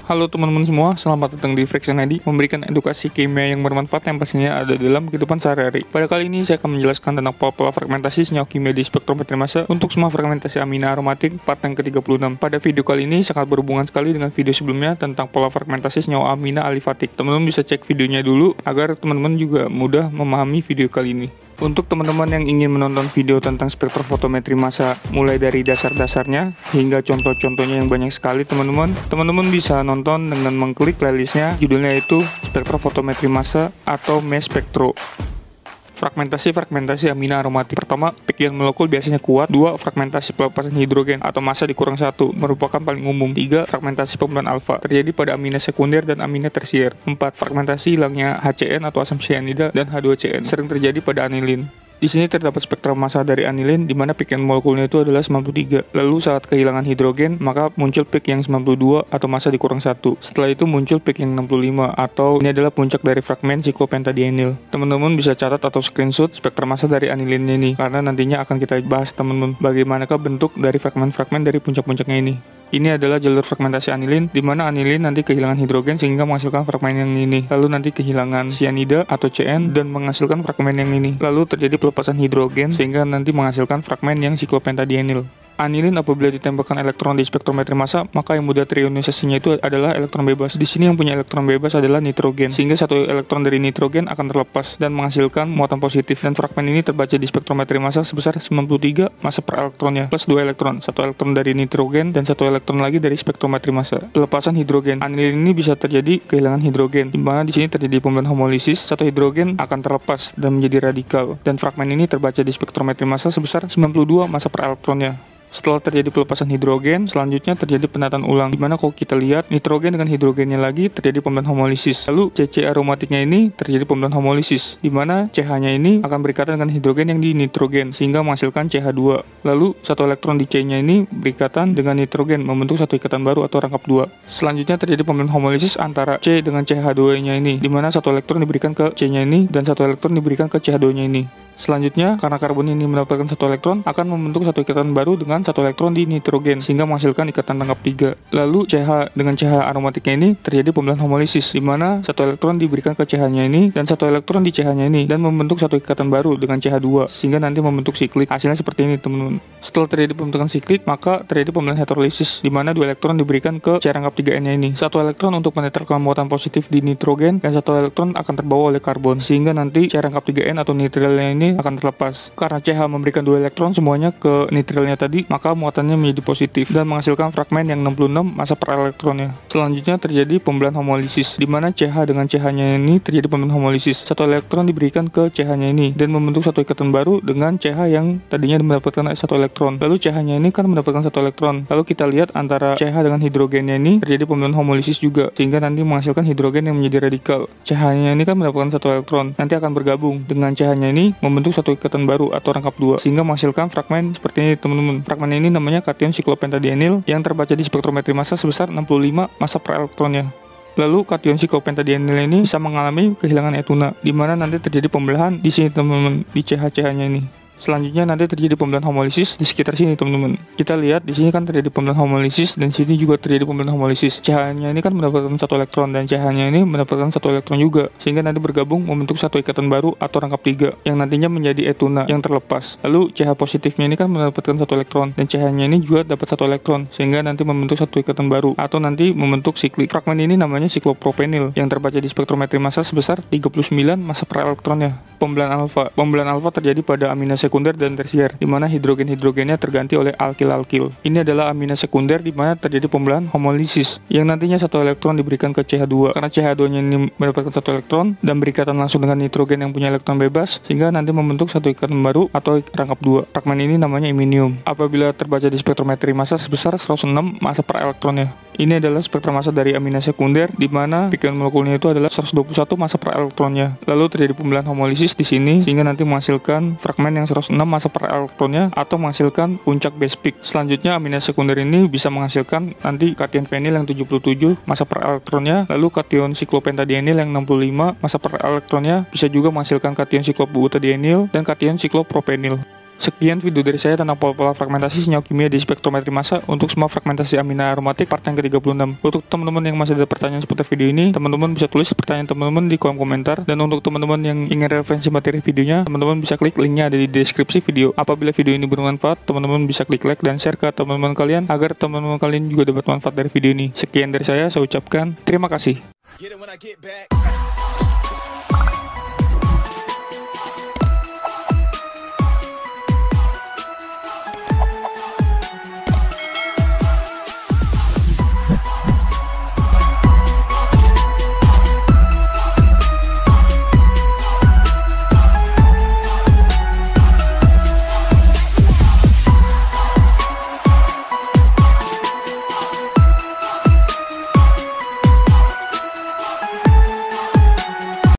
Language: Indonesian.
Halo teman-teman semua, selamat datang di Friction ID, memberikan edukasi kimia yang bermanfaat yang pastinya ada dalam kehidupan sehari-hari. Pada kali ini saya akan menjelaskan tentang pola fragmentasi senyawa kimia di spektrometri massa untuk semua fragmentasi amina aromatik part yang ke-36. Pada video kali ini sangat berhubungan sekali dengan video sebelumnya tentang pola fragmentasi senyawa amina alifatik. Teman-teman bisa cek videonya dulu agar teman-teman juga mudah memahami video kali ini. Untuk teman-teman yang ingin menonton video tentang spektrofotometri massa mulai dari dasar-dasarnya hingga contoh-contohnya yang banyak sekali teman-teman bisa nonton dengan mengklik playlistnya, judulnya itu spektrofotometri massa atau MES Spektro. Fragmentasi amina aromatik. Pertama, pekian molekul biasanya kuat. 2. Fragmentasi pelepasan hidrogen atau massa dikurang 1 merupakan paling umum. 3. Fragmentasi pembuatan alfa terjadi pada amina sekunder dan amina tersier. 4. Fragmentasi hilangnya HCN atau asam cyanida dan H2CN sering terjadi pada anilin. Di sini terdapat spektrum massa dari anilin di mana peak molekulnya itu adalah 93. Lalu saat kehilangan hidrogen, maka muncul peak yang 92 atau massa dikurang 1. Setelah itu muncul peak yang 65 atau ini adalah puncak dari fragmen siklopentadienil. Teman-teman bisa catat atau screenshot spektrum massa dari anilin ini karena nantinya akan kita bahas teman-teman bagaimanakah bentuk dari fragmen-fragmen dari puncak-puncaknya ini. Ini adalah jalur fragmentasi anilin, di mana anilin nanti kehilangan hidrogen sehingga menghasilkan fragmen yang ini. Lalu nanti kehilangan cyanida atau CN dan menghasilkan fragmen yang ini. Lalu terjadi pelepasan hidrogen sehingga nanti menghasilkan fragmen yang siklopentadienil. Anilin apabila ditembakkan elektron di spektrometri massa, maka yang mudah terionisasinya itu adalah elektron bebas. Di sini yang punya elektron bebas adalah nitrogen, sehingga satu elektron dari nitrogen akan terlepas dan menghasilkan muatan positif. Dan fragmen ini terbaca di spektrometri massa sebesar 93 massa per elektronnya, plus 2 elektron, satu elektron dari nitrogen dan satu elektron lagi dari spektrometri massa. Pelepasan hidrogen. Anilin ini bisa terjadi kehilangan hidrogen, di mana di sini terjadi pembuatan homolisis, satu hidrogen akan terlepas dan menjadi radikal. Dan fragmen ini terbaca di spektrometri massa sebesar 92 massa per elektronnya. Setelah terjadi pelepasan hidrogen, selanjutnya terjadi penataan ulang, dimana kalau kita lihat nitrogen dengan hidrogennya lagi terjadi pembuatan homolisis. Lalu CC aromatiknya ini terjadi pembuatan homolisis, dimana CH-nya ini akan berikatan dengan hidrogen yang di nitrogen sehingga menghasilkan CH2. Lalu satu elektron di C-nya ini berikatan dengan nitrogen membentuk satu ikatan baru atau rangkap 2. Selanjutnya terjadi pembuatan homolisis antara C dengan CH2-nya ini, dimana satu elektron diberikan ke C-nya ini dan satu elektron diberikan ke CH2-nya ini. Selanjutnya, karena karbon ini mendapatkan satu elektron, akan membentuk satu ikatan baru dengan satu elektron di nitrogen, sehingga menghasilkan ikatan rangkap 3. Lalu, CH dengan CH aromatiknya ini terjadi pembuatan homolisis, di mana satu elektron diberikan ke CH-nya ini, dan satu elektron di CH-nya ini, dan membentuk satu ikatan baru dengan CH2, sehingga nanti membentuk siklik. Hasilnya seperti ini, teman-teman. Setelah terjadi pembentukan siklik, maka terjadi pembuatan heterolisis, di mana 2 elektron diberikan ke C rangkap 3N-nya ini. Satu elektron untuk menetralkan muatan positif di nitrogen, dan satu elektron akan terbawa oleh karbon, sehingga nanti C rangkap 3N atau nitrilnya ini akan terlepas. Karena CH memberikan 2 elektron semuanya ke nitrilnya tadi, maka muatannya menjadi positif dan menghasilkan fragmen yang 66 massa per elektronnya. Selanjutnya terjadi pembelahan homolisis, di mana CH dengan CH-nya ini terjadi pembelahan homolisis. Satu elektron diberikan ke CH-nya ini dan membentuk satu ikatan baru dengan CH yang tadinya mendapatkan satu elektron. Lalu CH-nya ini kan mendapatkan satu elektron. Lalu kita lihat antara CH dengan hidrogennya ini terjadi pembelahan homolisis juga, sehingga nanti menghasilkan hidrogen yang menjadi radikal. CH-nya ini kan mendapatkan satu elektron, nanti akan bergabung dengan CH-nya ini membentuk satu ikatan baru atau rangkap 2 sehingga menghasilkan fragmen seperti ini, teman-teman. Fragmen ini namanya kation siklopentadienil yang terbaca di spektrometri massa sebesar 65 massa per elektronnya. Lalu kation siklopentadienil ini bisa mengalami kehilangan etuna, di mana nanti terjadi pembelahan di sini, teman-teman, di CH-CH-nya ini. Selanjutnya nanti terjadi pembelahan homolisis di sekitar sini, teman-teman. Kita lihat di sini kan terjadi pembelahan homolisis dan sini juga terjadi pembelahan homolisis. CH-nya ini kan mendapatkan satu elektron dan CH-nya ini mendapatkan satu elektron juga, sehingga nanti bergabung membentuk satu ikatan baru atau rangkap 3 yang nantinya menjadi etuna yang terlepas. Lalu CH positifnya ini kan mendapatkan satu elektron dan CH-nya ini juga dapat satu elektron sehingga nanti membentuk satu ikatan baru atau nanti membentuk siklik. Fragmen ini namanya siklopropenil yang terbaca di spektrometri massa sebesar 39 massa per elektronnya. Pembelahan alfa terjadi pada amina sekunder dan tersier, di mana hidrogen-hidrogennya terganti oleh alkil-alkil. Ini adalah amina sekunder di mana terjadi pembelahan homolisis, yang nantinya satu elektron diberikan ke CH2. Karena CH2-nya ini mendapatkan satu elektron dan berikatan langsung dengan nitrogen yang punya elektron bebas, sehingga nanti membentuk satu ikatan baru atau rangkap 2. Fragmen ini namanya iminium. Apabila terbaca di spektrometri massa sebesar 106 massa per elektronnya. Ini adalah spektrum massa dari amina sekunder, di mana pikiran molekulnya itu adalah 121 massa per elektronnya. Lalu terjadi pembelahan homolisis di sini, sehingga nanti menghasilkan fragmen yang 106 massa per elektronnya atau menghasilkan puncak base peak. Selanjutnya amina sekunder ini bisa menghasilkan nanti kation fenil yang 77 massa per elektronnya, lalu kation siklopentadienil yang 65 massa per elektronnya, bisa juga menghasilkan kation siklobutadienil dan kation siklopropenil. Sekian video dari saya tentang pola-pola fragmentasi senyawa kimia di spektrometri massa untuk semua fragmentasi amina aromatik part yang ke-36. Untuk teman-teman yang masih ada pertanyaan seputar video ini, teman-teman bisa tulis pertanyaan teman-teman di kolom komentar. Dan untuk teman-teman yang ingin referensi materi videonya, teman-teman bisa klik linknya ada di deskripsi video. Apabila video ini bermanfaat, teman-teman bisa klik like dan share ke teman-teman kalian agar teman-teman kalian juga dapat manfaat dari video ini. Sekian dari saya ucapkan terima kasih.